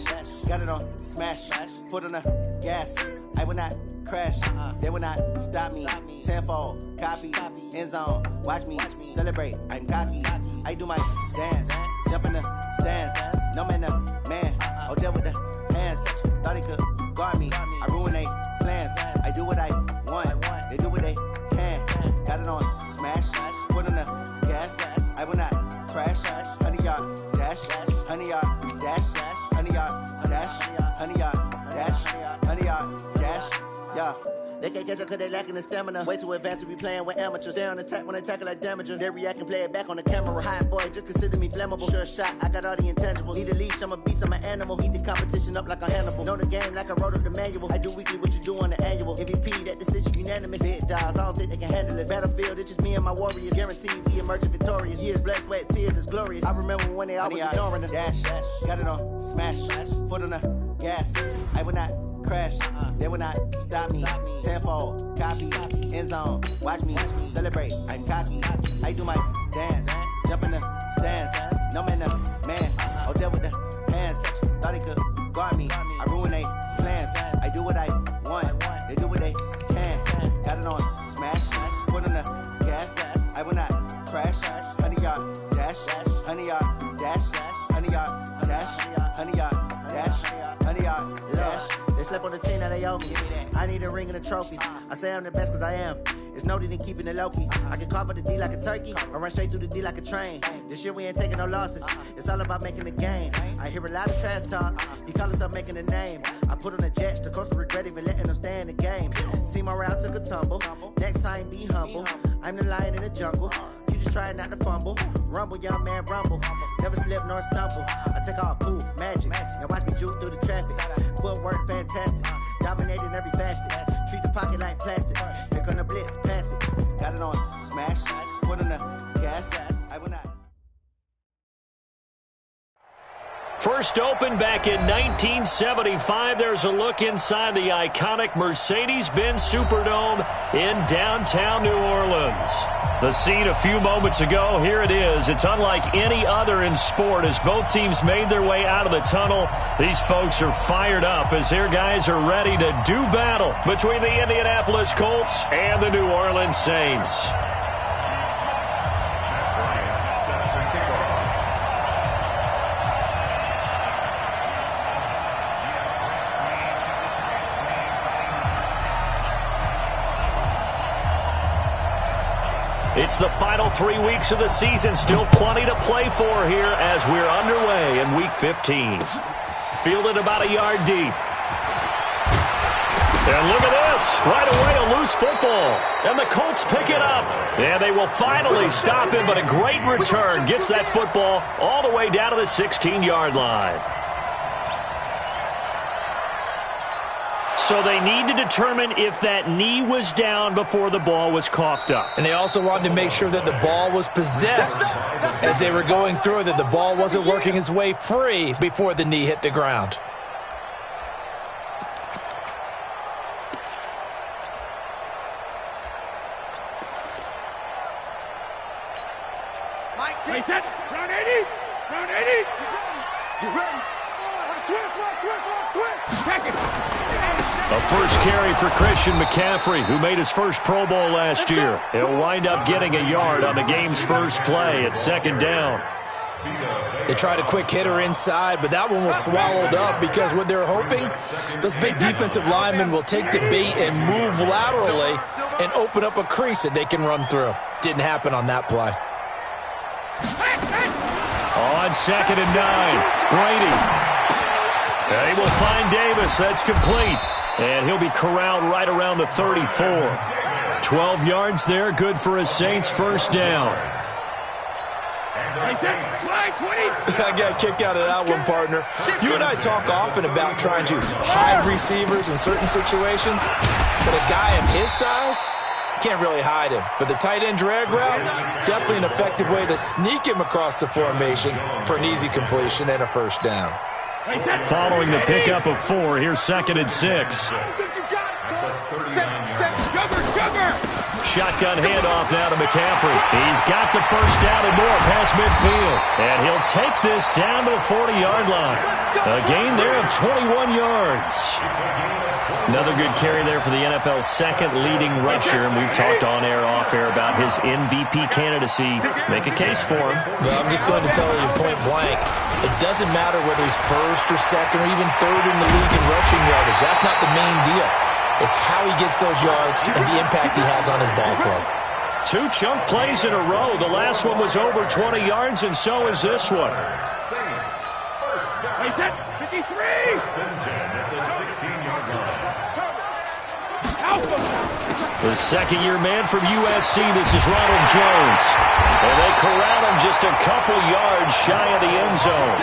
got it on smash, foot on the gas. I will not crash, they will not stop me. Tenfold, copy, end zone, watch me celebrate. I'm cocky, I do my dance, jump in the stands. No man, the man, Odell with the hands. Thought he could guard me, I ruin they plans. I do what I want, they do what they can. Got it on smash, foot on the gas. I will not crash, 100-yard dash, 100-yard dash, 100-yard dash, 100-yard dash, 100-yard dash, yeah. They can't catch up cause they lacking the stamina. Way too advanced to be playing with amateurs. Stay on attack when they tackle like damager. They react and play it back on the camera. Hot boy, just consider me flammable. Sure shot, I got all the intangibles. Need a leash, I'm a beast, I'm an animal. Heat the competition up like a Hannibal. Know the game like I wrote up the manual. I do weekly what you do on the annual. MVP, that decision unanimous. Big dogs, I don't think they can handle it. Battlefield, it's just me and my warriors. Guaranteed we emerging victorious. Years, blood, sweat, tears, it's glorious. I remember when they always ignoring us. Dash, got it on smash, foot on the gas. I will not crash, they will not stop me. Tenfold, copy, end zone, watch me celebrate. I'm cocky, I do my dance, jump in the stands. No man, the man, Odell with the hands. Thought he could guard me, I ruin they plans. I do what I want, they do what they can. Got it on smash, foot on the gas. I will not crash, 100-yard dash, 100-yard dash, 100-yard dash, 100-yard dash, 100-yard dash. They slept on the team, now they owe me. I need a ring and a trophy. I say I'm the best cause I am. It's no need in keeping it low-key. I can carve up the D like a turkey or run straight through the D like a train. This year we ain't taking no losses. It's all about making the game. I hear a lot of trash talk. You call us up making a name. I put on the Jets. The coach will regret even letting them stay in the game. Team around took a tumble. Next time be humble. I'm the lion in the jungle. You just try not to fumble. Rumble, young man, rumble. Never slip nor stumble. I take off, poof, magic. Now watch me juke through the traffic. Footwork fantastic. Dominating every facet. Treat the pocket like plastic. Here come the blitz, pass it. Got it on smash. Foot on the gas. I will not. First opened back in 1975. There's a look inside the iconic Mercedes-Benz Superdome in downtown New Orleans. The scene a few moments ago, here it is. It's unlike any other in sport as both teams made their way out of the tunnel. These folks are fired up as their guys are ready to do battle between the Indianapolis Colts and the New Orleans Saints. It's the final 3 weeks of the season. Still plenty to play for here as we're underway in Week 15. Fielded about a yard deep. And look at this. Right away, a loose football. And the Colts pick it up. And they will finally stop him, but a great return. Gets that football all the way down to the 16-yard line. So they need to determine if that knee was down before the ball was coughed up. And they also wanted to make sure that the ball was possessed as they were going through, that the ball wasn't working its way free before the knee hit the ground. Mike, set, round 80, round 80. You ready? Switch. Pack it. A first carry for Christian McCaffrey, who made his first Pro Bowl last year. He'll wind up getting a yard on the game's first play at second down. They tried a quick hitter inside, but that one was swallowed up because what they're hoping, those big defensive linemen will take the bait and move laterally and open up a crease that they can run through. Didn't happen on that play. On 2nd and 9, Brady. And he will find Davis. That's complete. And he'll be corralled right around the 34. 12 yards there, good for a Saints first down. I got a kick out of that one, partner. You and I talk often about trying to hide receivers in certain situations, but a guy of his size, can't really hide him. But the tight end drag route, definitely an effective way to sneak him across the formation for an easy completion and a first down. Following the pickup of 4, here's 2nd and 6. shotgun handoff now to McCaffrey. He's got the first down and more past midfield. And he'll take this down to the 40-yard line. A gain there of 21 yards. Another good carry there for the NFL's second leading rusher. And we've talked on air, off air about his MVP candidacy. Make a case for him. Well, I'm just going to tell you point blank, it doesn't matter whether he's first or second or even third in the league in rushing yardage. That's not the main deal. It's how he gets those yards and the impact he has on his ball club. 2 chunk plays in a row. The last one was over 20 yards, and so is this one. Wait, 53! Spin 10 at the 16-yard line. The second-year man from USC, this is Ronald Jones. And they corral him just a couple yards shy of the end zone.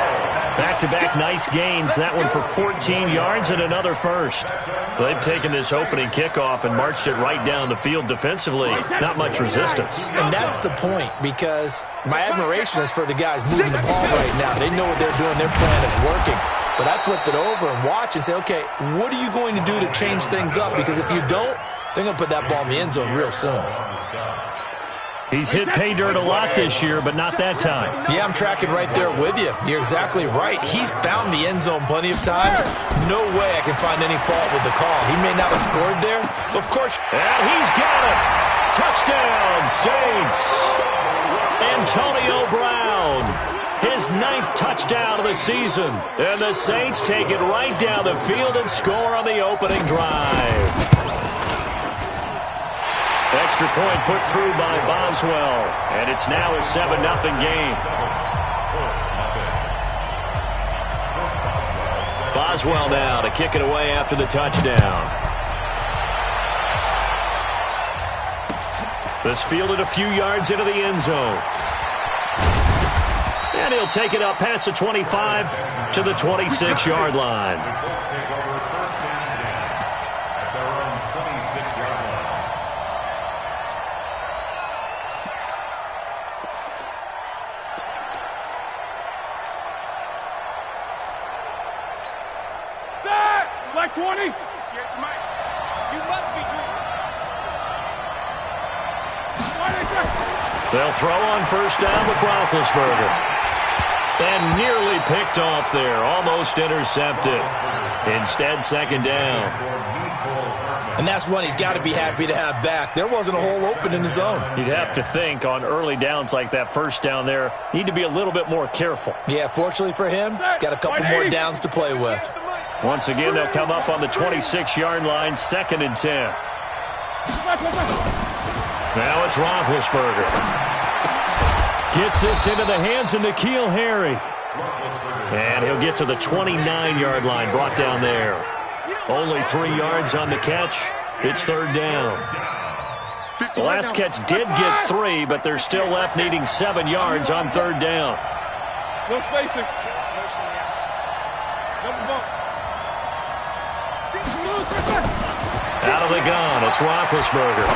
Back-to-back nice gains. That one for 14 yards and another first. They've taken this opening kickoff and marched it right down the field defensively. Not much resistance. And that's the point, because my admiration is for the guys moving the ball right now. They know what they're doing. Their plan is working. But I flip it over and watch and say, okay, what are you going to do to change things up? Because if you don't, they're going to put that ball in the end zone real soon. He's hit pay dirt a lot this year, but not that time. Yeah, I'm tracking right there with you. You're exactly right. He's found the end zone plenty of times. No way I can find any fault with the call. He may not have scored there, but of course. And he's got it. Touchdown, Saints. Antonio Brown. His 9th touchdown of the season. And the Saints take it right down the field and score on the opening drive. Extra point put through by Boswell. And it's now a 7-0 game. Boswell now to kick it away after the touchdown. This fielded a few yards into the end zone. And he'll take it up past the 25 to the 26-yard line. Black 20. You must be They'll throw on first down with Roethlisberger. And nearly picked off there. Almost intercepted. Instead, second down. And that's one he's got to be happy to have back. There wasn't a hole open in the zone. You'd have to think on early downs like that first down there, need to be a little bit more careful. Yeah, fortunately for him, got a couple more downs to play with. Once again, they'll come up on the 26-yard line, 2nd and 10. Now it's Roethlisberger. Gets this into the hands of N'Keal Harry. And he'll get to the 29-yard line, brought down there. Only 3 yards on the catch. It's 3rd down. The last catch did get 3, but they're still left needing 7 yards on 3rd down. No spacing. Out of the gun, it's Roethlisberger.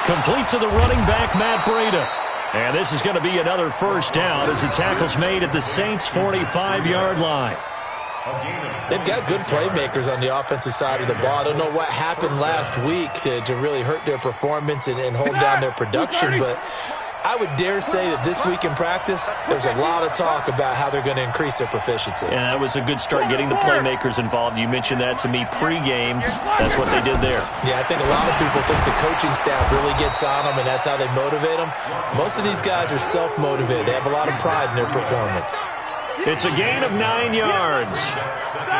Complete to the running back, Matt Breida. And this is going to be another first down as the tackle's made at the Saints' 45-yard line. They've got good playmakers on the offensive side of the ball. I don't know what happened last week to really hurt their performance and hold down their production, but I would dare say that this week in practice, there's a lot of talk about how they're going to increase their proficiency. Yeah, that was a good start getting the playmakers involved. You mentioned that to me pregame. That's what they did there. Yeah, I think a lot of people think the coaching staff really gets on them, and that's how they motivate them. Most of these guys are self-motivated. They have a lot of pride in their performance. It's a gain of 9 yards,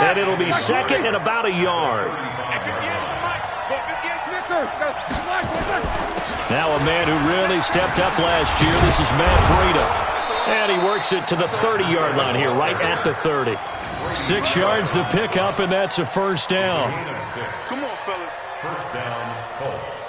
and it'll be 2nd and about a yard. Now a man who really stepped up last year. This is Matt Breida. And he works it to the 30-yard line here, right at the 30. 6 yards the pickup, and that's a first down. Come on, fellas. First down, Colts.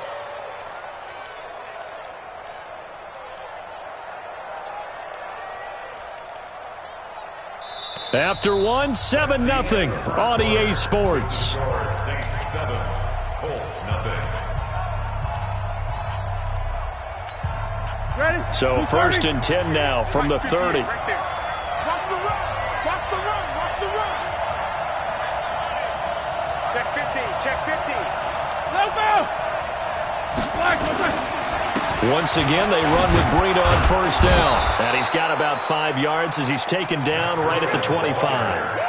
After one, 7-0 on EA Sports. Saints 7, Colts nothing. Ready? So 1st and 10 now from the 30. Watch the run. Watch the run. Watch the run. Check 15. Check 15. No ball. Once again, they run with Breida on first down. And he's got about 5 yards as he's taken down right at the 25.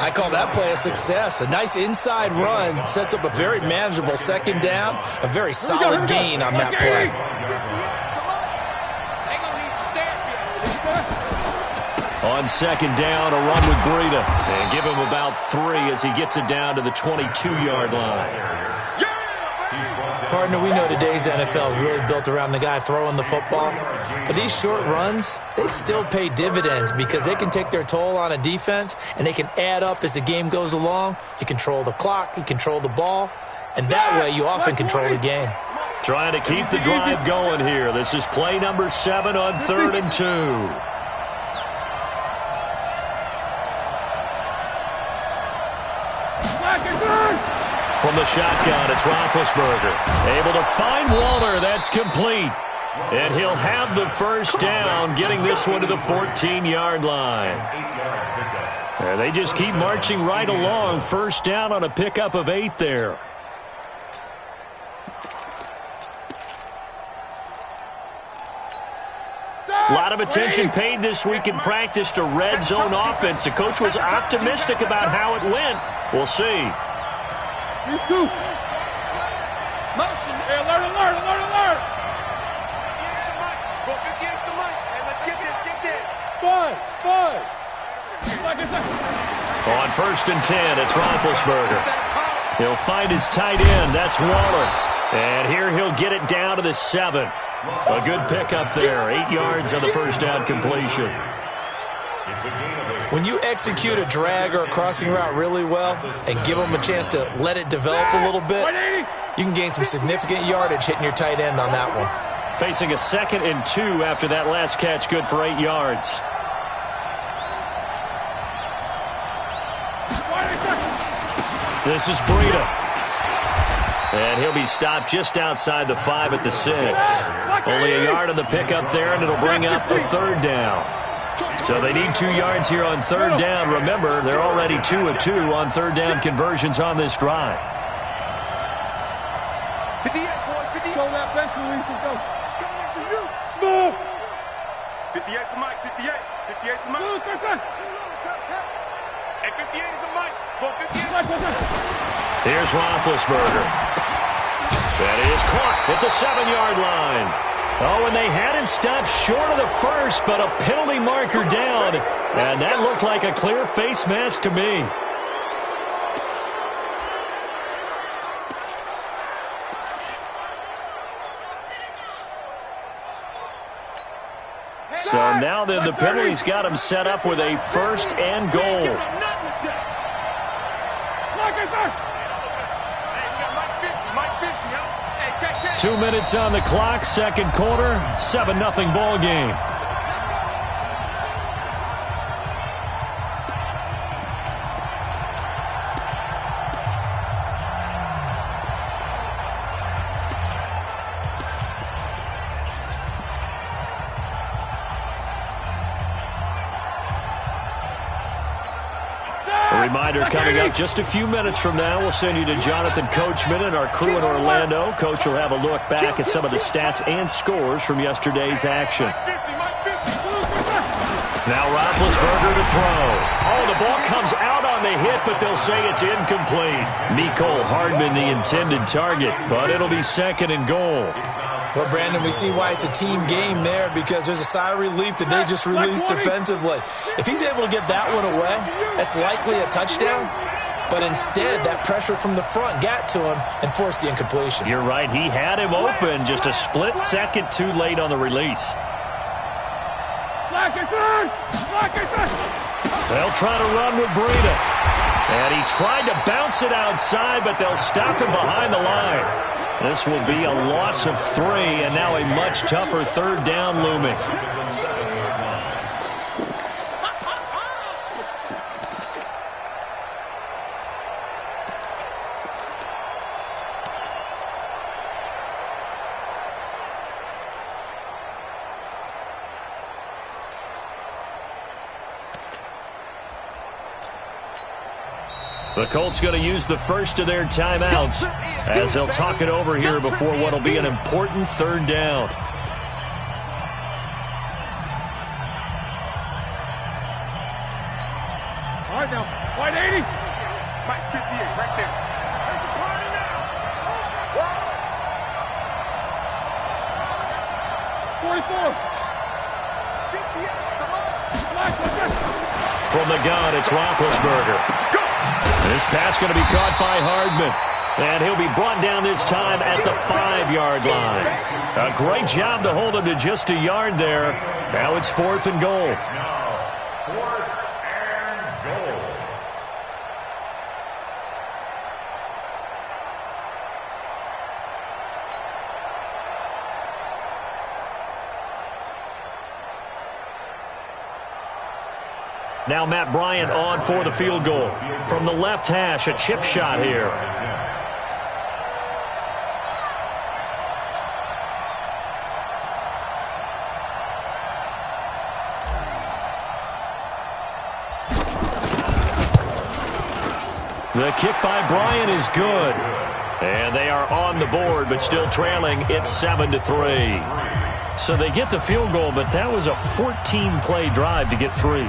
I call that play a success. A nice inside run sets up a very manageable second down, a very solid gain on that play. On second down, a run with Breida. And give him about 3 as he gets it down to the 22-yard line. Partner, we know today's NFL is really built around the guy throwing the football. But these short runs, they still pay dividends because they can take their toll on a defense, and they can add up as the game goes along. You control the clock, you control the ball, and that way you often control the game. Trying to keep the drive going here. This is play number 7 on 3rd and 2. From the shotgun, it's Roethlisberger. Able to find Waller. That's complete. And he'll have the first down, getting this one to the 14-yard line. And they just keep marching right along. First down on a pickup of 8 there. A lot of attention paid this week in practice to red zone offense. The coach was optimistic about how it went. We'll see. You two. Motion. Hey, alert. Go against the mic. Hey, let's get this. 5. On 1st and 10, it's Roethlisberger. He'll find his tight end. That's Waller. And here he'll get it down to the 7. A good pickup there. 8 yards on the first down completion. When you execute a drag or a crossing route really well and give them a chance to let it develop a little bit, you can gain some significant yardage hitting your tight end on that one. Facing a 2nd and 2 after that last catch, good for 8 yards. This is Breida. And he'll be stopped just outside the 5 at the 6. Only a yard on the pickup there, and it'll bring up a 3rd down. So they need 2 yards here on 3rd down. Remember, they're already 2 of 2 on 3rd down conversions on this drive. 58, boys, 58. Show that bench release and go. Show that to you. Smooth. 58 to Mike, 58. 58 to Mike. And 58 is a Mike. Go 58. Here's Roethlisberger. That is caught at the 7-yard line. Oh, and they had him stopped short of the first, but a penalty marker down. And that looked like a clear face mask to me. So now then the penalty's got him set up with a 1st and goal. 2 minutes on the clock, 2nd quarter, 7-0 ball game. A reminder coming up just a few minutes from now, we'll send you to Jonathan Coachman and our crew in Orlando. Coach will have a look back at some of the stats and scores from yesterday's action. Now Roethlisberger to throw. Oh, the ball comes out on the hit, but they'll say it's incomplete. Mecole Hardman the intended target, but it'll be 2nd and goal. Well, Brandon, we see why it's a team game there because there's a sigh of relief that they just released defensively. If he's able to get that one away, that's likely a touchdown. But instead, that pressure from the front got to him and forced the incompletion. You're right. He had him open, just a split second too late on the release. They'll try to run with Breida. And he tried to bounce it outside, but they'll stop him behind the line. This will be a loss of 3, and now a much tougher 3rd down looming. The Colts going to use the first of their timeouts as they'll talk it over here before what will be an important third down. All right, now, wide 80. Right 58, right there. There's a party now. 44. 58, come on. From the gun, it's Roethlisberger. This pass going to be caught by Hardman. And he'll be brought down this time at the 5-yard line. A great job to hold him to just a yard there. Now it's 4th and goal. Now Matt Bryant on for the field goal. From the left hash, a chip shot here. The kick by Bryant is good. And they are on the board, but still trailing. It's 7-3. So they get the field goal, but that was a 14-play drive to get 3.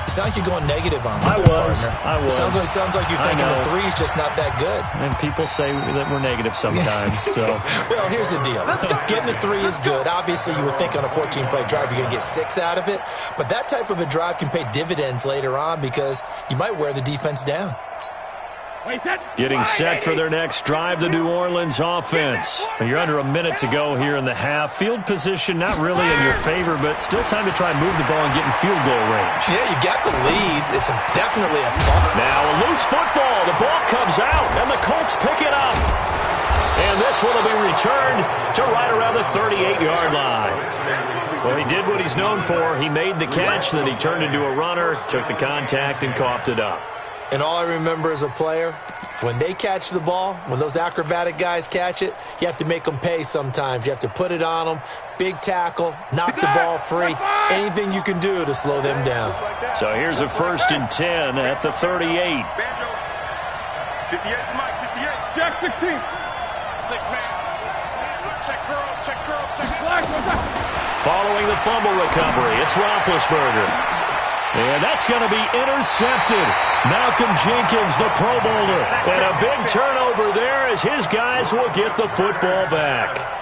You sound like you're going negative on that. I was. It sounds like you're thinking the 3's just not that good. And people say that we're negative sometimes. So, well, here's the deal. Getting the 3 is good. Obviously, you would think on a 14-play drive you're going to get 6 out of it. But that type of a drive can pay dividends later on because you might wear the defense down. Getting set for their next drive, the New Orleans offense. You're under a minute to go here in the half. Field position not really in your favor, but still time to try and move the ball and get in field goal range. Yeah, you got the lead. It's definitely a fumble. Now a loose football. The ball comes out, and the Colts pick it up. And this one will be returned to right around the 38-yard line. Well, he did what he's known for. He made the catch, then he turned into a runner, took the contact, and coughed it up. And all I remember as a player, when they catch the ball, when those acrobatic guys catch it, you have to make them pay sometimes. You have to put it on them, big tackle, knock the ball free, anything you can do to slow them down. So here's a 1st and 10 at the 38. 58, Mike, 58. Jack 16. 6-man. Check curls, check curls, check flag. Following the fumble recovery, it's Roethlisberger. And that's going to be intercepted. Malcolm Jenkins, the Pro Bowler. And a big turnover there as his guys will get the football back.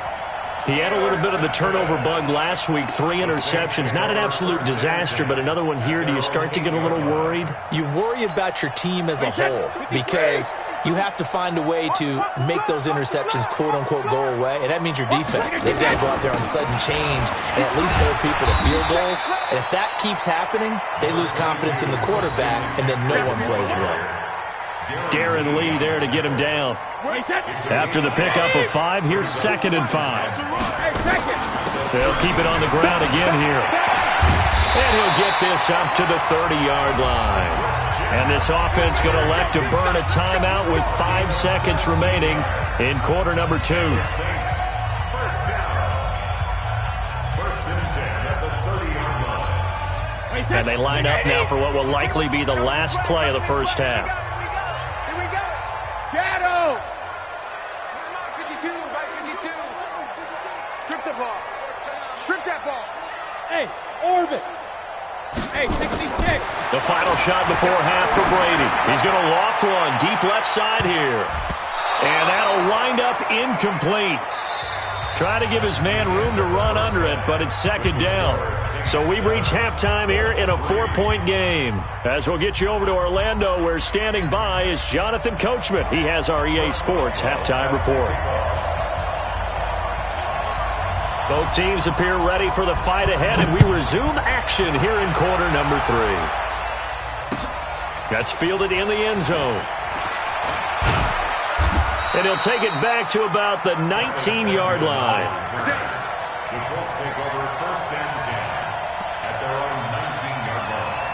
He had a little bit of the turnover bug last week, 3 interceptions. Not an absolute disaster, but another one here. Do you start to get a little worried? You worry about your team as a whole because you have to find a way to make those interceptions, quote-unquote, go away, and that means your defense. They've got to go out there on sudden change and at least hold people to field goals. And if that keeps happening, they lose confidence in the quarterback, and then no one plays well. Darren Lee there to get him down. After the pickup of 5, here's 2nd and 5. They'll keep it on the ground again here. And he'll get this up to the 30-yard line. And this offense going to elect to burn a timeout with 5 seconds remaining in quarter number 2. And they line up now for what will likely be the last play of the first half. Here we go. Shadow. 52, right 52. Strip the ball. Strip that ball. Hey, orbit. Hey, 66. The final shot before half for Brady. He's going to loft one deep left side here. And that'll wind up incomplete. Try to give his man room to run under it, but it's 2nd down. So we've reached halftime here in a 4-point game. As we'll get you over to Orlando, where standing by is Jonathan Coachman. He has our EA Sports halftime report. Both teams appear ready for the fight ahead, and we resume action here in quarter number 3. That's fielded in the end zone. And he'll take it back to about the 19-yard line. The Colts take over 1st and 10 at their own 19-yard line.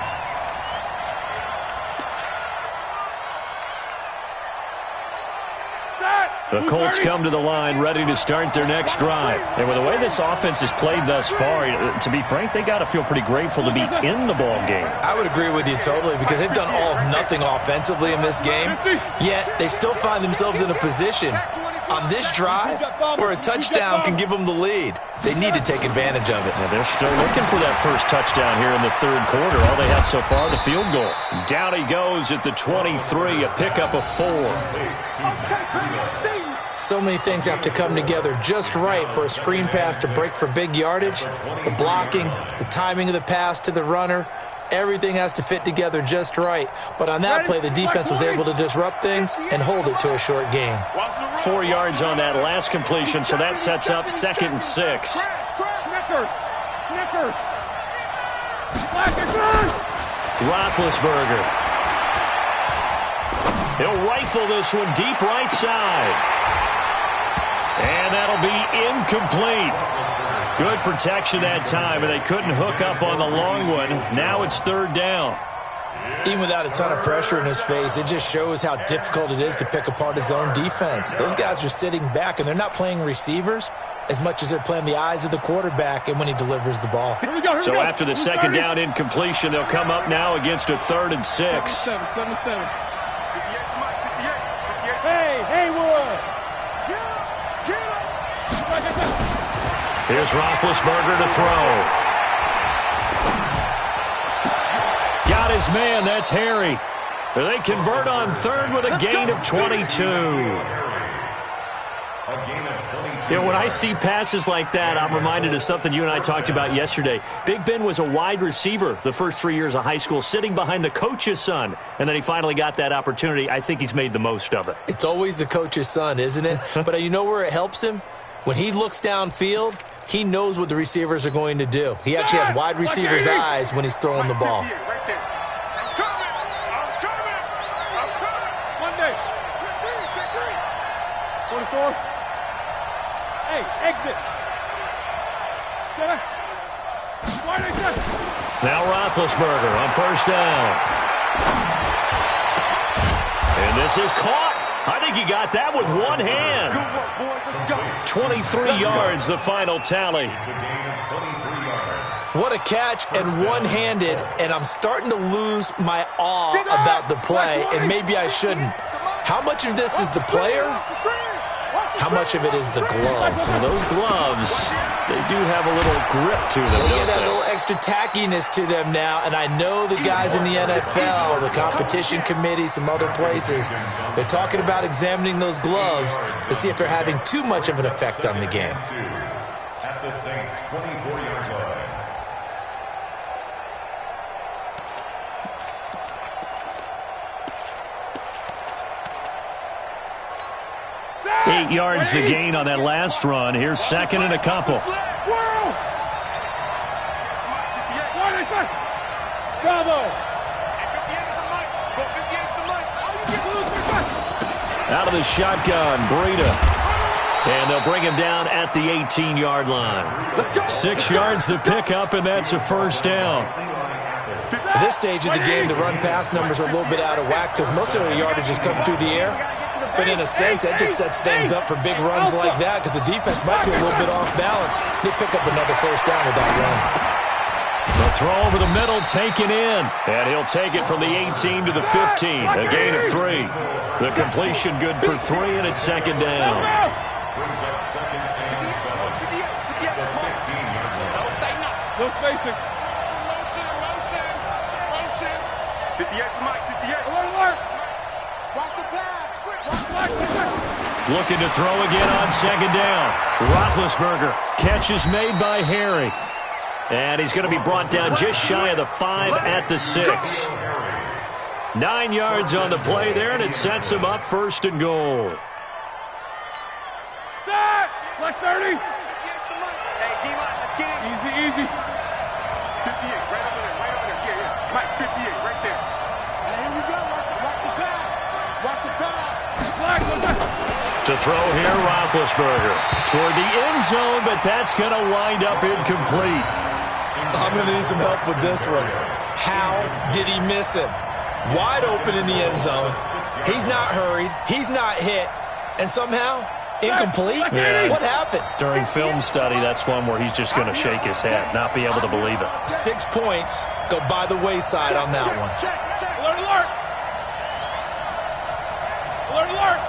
Set. The Colts come to the line ready to start their next drive. And with the way this offense has played thus far, to be frank, they got to feel pretty grateful to be in the ball game. I would agree with you totally because they've done all of nothing offensively in this game, yet they still find themselves in a position on this drive where a touchdown can give them the lead. They need to take advantage of it. Well, they're still looking for that first touchdown here in the third quarter. All they have so far, the field goal. Down he goes at the 23, a pickup of 4. So many things have to come together just right for a screen pass to break for big yardage. The blocking, the timing of the pass to the runner, everything has to fit together just right. But on that play, the defense was able to disrupt things and hold it to a short gain. 4 yards on that last completion, so that sets up 2nd and 6. Roethlisberger. He'll rifle this one deep right side. And that'll be incomplete. Good protection that time, and they couldn't hook up on the long one. Now it's 3rd down. Even without a ton of pressure in his face, it just shows how difficult it is to pick apart his own defense. Those guys are sitting back, and they're not playing receivers as much as they're playing the eyes of the quarterback and when he delivers the ball. So after the 2nd down incompletion, they'll come up now against a 3rd and 6. Here's Roethlisberger to throw. Got his man, that's Harry. They convert on 3rd with a gain of 22. When I see passes like that, I'm reminded of something you and I talked about yesterday. Big Ben was a wide receiver the first 3 years of high school, sitting behind the coach's son, and then he finally got that opportunity. I think he's made the most of it. It's always the coach's son, isn't it? But you know where it helps him? When he looks downfield, he knows what the receivers are going to do. He actually has wide receivers' eyes when he's throwing the ball. Now Roethlisberger on 1st down. And this is caught. I think he got that with one hand. 23 yards, the final tally. What a catch and one-handed, and I'm starting to lose my awe about the play, and maybe I shouldn't. How much of this is the player? How much of it is the glove? Well, those gloves, they do have a little grip to them, they don't get they? a little extra tackiness to them now, and I know the guys in the NFL, the competition committee, some other places, they're talking about examining those gloves to see if they're having too much of an effect on the game. At the Saints' 24-yard line. 8 yards the gain on that last run. Here's 2nd and a couple. Out of the shotgun, Breida. And they'll bring him down at the 18-yard line. 6 yards the pickup, and that's a 1st down. At this stage of the game, the run-pass numbers are a little bit out of whack because most of the yardage is coming through the air. But in a sense, that just sets things up for big runs like that because the defense might be a little bit off balance. They pick up another 1st down with that run. The throw over the middle taken in. And he'll take it from the 18 to the 15. A gain of 3. The completion good for 3, and it's 2nd down. Brings up 2nd and 7. The 15-yard line. No spacing. 58 to Mike, 58. Alert. Watch the pass. Looking to throw again on 2nd down. Roethlisberger. Catch is made by Harry. And he's going to be brought down just shy of the 5 at the 6. 9 yards on the play there, and it sets him up 1st and goal. Like 30. Hey, D-line, let's get it. Easy. 58, right over there. Yeah. Mike, 58, right there. And here we go. Watch the pass. Watch the pass. To throw here, Roethlisberger. Toward the end zone, but that's going to wind up incomplete. I'm going to need some help with this one. How did he miss him? Wide open in the end zone. He's not hurried. He's not hit. and somehow incomplete? Yeah. What happened? During film study, that's one where he's just going to shake his head, not be able to believe it. 6 points go by the wayside on that one. Alert, alert! Alert, alert!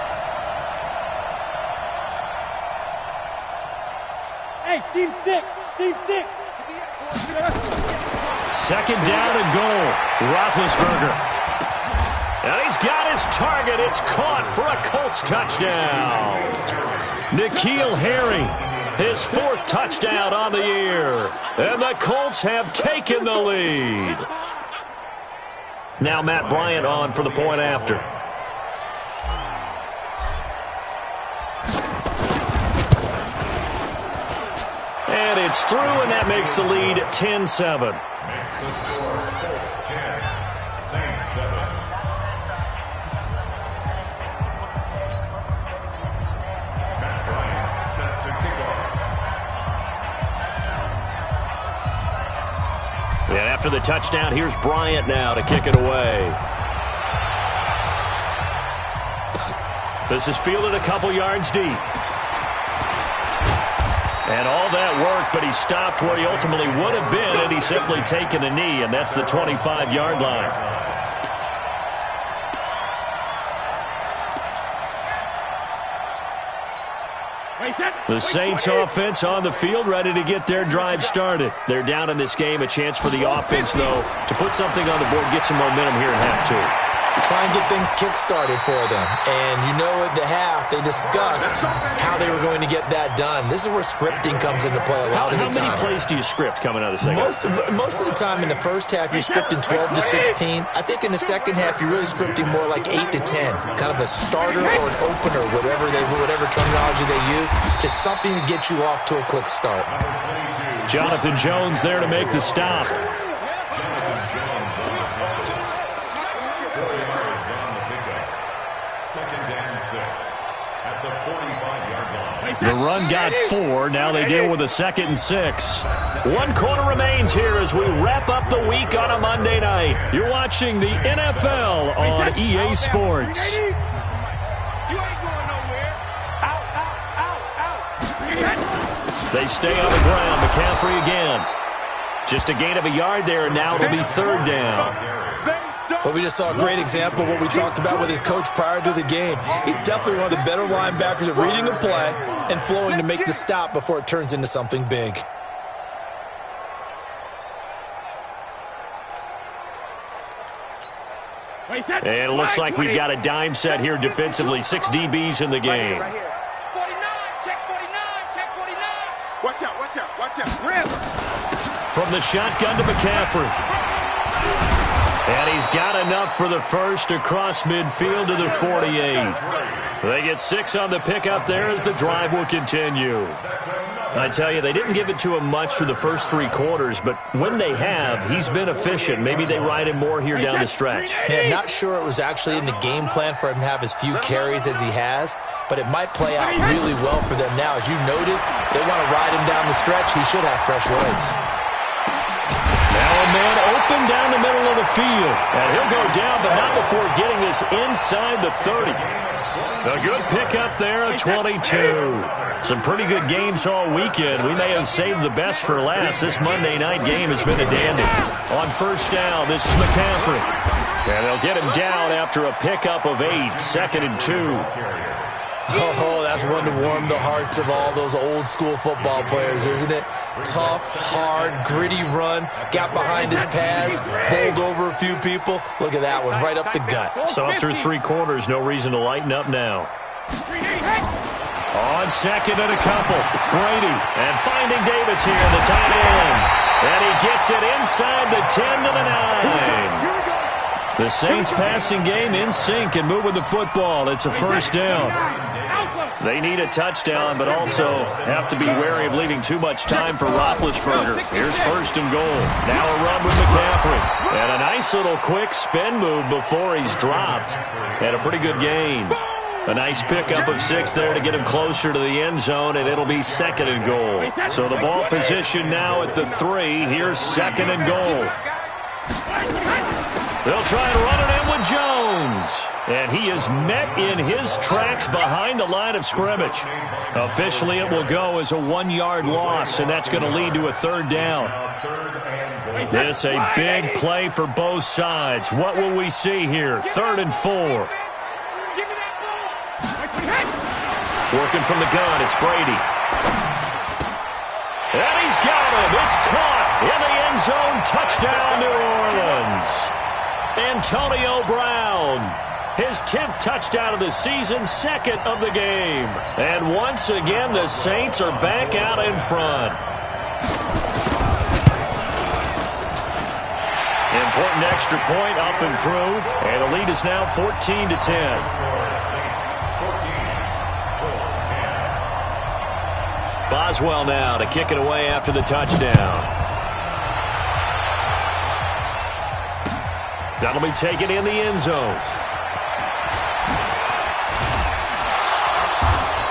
Hey, seam 6! Seam 6! Second down and goal. Roethlisberger. And he's got his target. It's caught for a Colts touchdown. N'Keal Harry, his 4th touchdown on the year. And the Colts have taken the lead. Now Matt Bryant on for the point after. And it's through, and that makes the lead 10-7. And after the touchdown, here's Bryant now to kick it away. This is fielded a couple yards deep. And all that work, but he stopped where he ultimately would have been, and he's simply taken a knee, and that's the 25-yard line. The Saints offense on the field, ready to get their drive started. They're down in this game. A chance for the offense, though, to put something on the board, get some momentum here in half two. Try and get things kick-started for them. And you know at the half, they discussed how they were going to get that done. This is where scripting comes into play a lot of the time. How many plays do you script coming out of the second half? Most of the time in the first half, you're scripting 12 to 16. I think in the second half, you're really scripting more like 8 to 10. Kind of a starter or an opener, whatever terminology they use. Just something to get you off to a quick start. Jonathan Jones there to make the stop. The run got 4. Now they deal with a 2nd and 6. 1 quarter remains here as we wrap up the week on a Monday night. You're watching the NFL on EA Sports. They stay on the ground. McCaffrey again. Just a gain of a yard there, and now it'll be 3rd down. Well, we just saw a great example of what we talked about with his coach prior to the game. He's definitely one of the better linebackers at reading a play and flowing to make the stop before it turns into something big. And it looks like we've got a dime set here defensively. 6 DBs in the game. 49, check 49, check 49. Watch out, watch out, watch out. Rip. From the shotgun to McCaffrey. And he's got enough for the first across midfield to the 48. They get 6 on the pickup there as the drive will continue. I tell you, they didn't give it to him much for the first 3 quarters, but when they have, he's been efficient. Maybe they ride him more here down the stretch. Yeah, not sure it was actually in the game plan for him to have as few carries as he has, but it might play out really well for them now. As you noted, they want to ride him down the stretch. He should have fresh legs. Now a man open down the middle of the field. And he'll go down, but not before getting this inside the 30. A good pickup there at 22. Some pretty good games all weekend. We may have saved the best for last. This Monday night game has been a dandy. On 1st down, this is McCaffrey. And they'll get him down after a pickup of 8. 2nd and 2. Oh, that's one to warm the hearts of all those old school football players, isn't it? Tough, hard, gritty run, got behind his pads, bowled over a few people. Look at that one, right up the gut. So up through 3 quarters, no reason to lighten up now. On 2nd and a couple, Brady, and finding Davis here, the tight end. And he gets it inside the 10 to the 9. The Saints passing game in sync and moving the football. It's a 1st down. They need a touchdown, but also have to be wary of leaving too much time for Roethlisberger. Here's 1st and goal. Now a run with McCaffrey. And a nice little quick spin move before he's dropped. And a pretty good gain. A nice pickup of 6 there to get him closer to the end zone, and it'll be 2nd and goal. So the ball position now at the 3. Here's 2nd and goal. They'll try and run it in with Jones. And he is met in his tracks behind the line of scrimmage. Officially, it will go as a 1-yard loss, and that's going to lead to a third down. This a big play for both sides. What will we see here? 3rd and 4. Working from the gun, it's Brady. And he's got him. It's caught in the end zone. Touchdown, New Orleans. Antonio Brown. His 10th touchdown of the season, 2nd of the game. And once again, the Saints are back out in front. Important extra point up and through. And the lead is now 14-10. Boswell now to kick it away after the touchdown. That'll be taken in the end zone.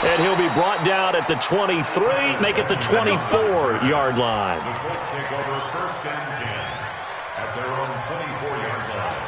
And he'll be brought down at the 23, make it the 24-yard line. The Colts take over 1st and 10 at their own 24-yard line.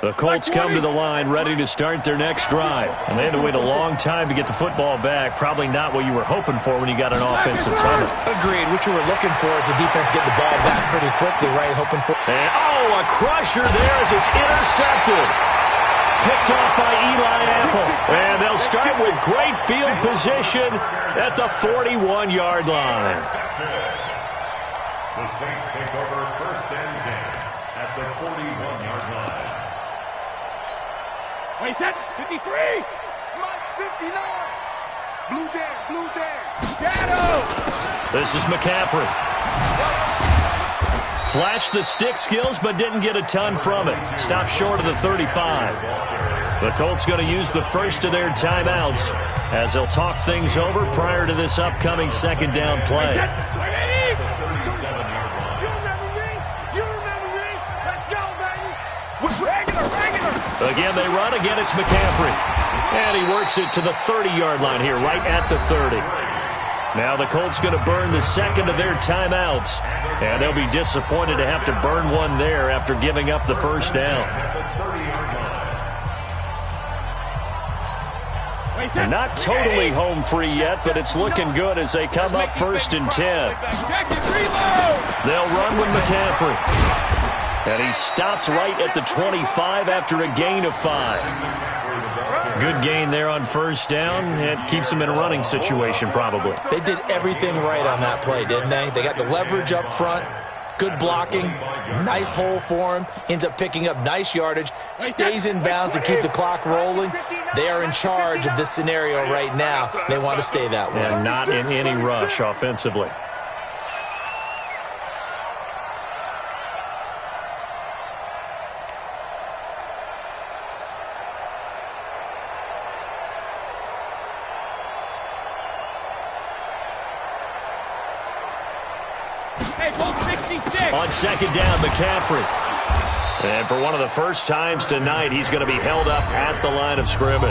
The Colts come to the line ready to start their next drive. And they had to wait a long time to get the football back. Probably not what you were hoping for when you got an offensive tunnel. Agreed. What you were looking for is the defense get the ball back pretty quickly, right? Hoping for... And, a crusher there as it's intercepted. Picked off by Eli Apple. And they'll start with great field position at the 41-yard line. The Saints take over 1st and 10 at the 41-yard line. Wait, that 53. Mike 59. Blue there. Shadow. This is McCaffrey. Flashed the stick skills, but didn't get a ton from it. Stopped short of the 35. The Colts going to use the first of their timeouts as they'll talk things over prior to this upcoming 2nd down play. Again, they run. Again, it's McCaffrey. And he works it to the 30-yard line here, right at the 30. Now the Colts going to burn the 2nd of their timeouts. And they'll be disappointed to have to burn one there after giving up the first down. They're not totally home free yet, but it's looking good as they come up 1st and 10. They'll run with McCaffrey. And he stopped right at the 25 after a gain of 5. Good gain there on 1st down. It keeps them in a running situation, probably. They did everything right on that play, didn't they? They got the leverage up front, good blocking, nice hole for him, ends up picking up nice yardage, stays in bounds to keep the clock rolling. They are in charge of this scenario right now. They want to stay that way. And not in any rush offensively. On 2nd down, McCaffrey. And for one of the first times tonight, he's going to be held up at the line of scrimmage.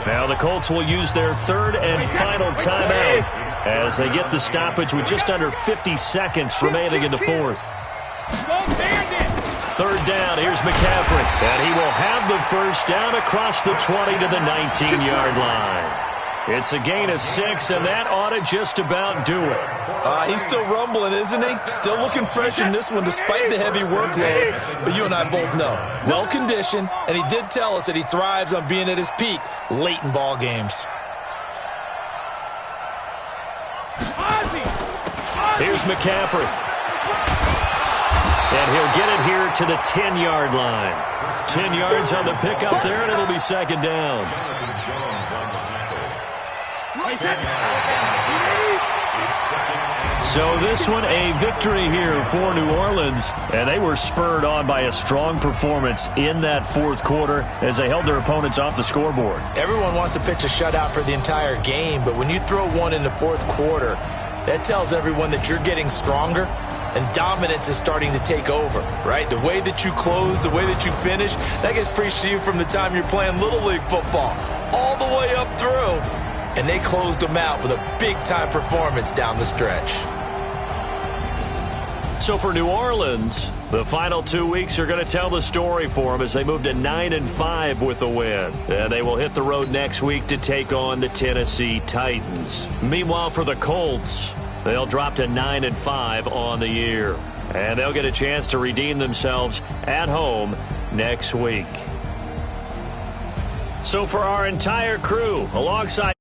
Now the Colts will use their 3rd and final timeout as they get the stoppage with just under 50 seconds remaining in the 4th. 3rd down, here's McCaffrey. And he will have the first down across the 20 to the 19-yard line. It's a gain of 6, and that ought to just about do it. He's still rumbling, isn't he? Still looking fresh in this one despite the heavy workload. But you and I both know, well-conditioned, and he did tell us that he thrives on being at his peak late in ball games. Here's McCaffrey. And he'll get it here to the 10-yard line. 10 yards on the pickup there, and it'll be 2nd down. So this one a victory here for New Orleans, and they were spurred on by a strong performance in that 4th quarter as they held their opponents off the scoreboard. Everyone wants to pitch a shutout for the entire game, but when you throw one in the 4th quarter, that tells everyone that you're getting stronger and dominance is starting to take over, right? The way that you close, the way that you finish, that gets preached to you from the time you're playing Little League football all the way up through. And they closed them out with a big-time performance down the stretch. So for New Orleans, the final 2 weeks are going to tell the story for them as they move to 9-5 with a win. And they will hit the road next week to take on the Tennessee Titans. Meanwhile, for the Colts, they'll drop to 9-5 on the year. And they'll get a chance to redeem themselves at home next week. So for our entire crew, alongside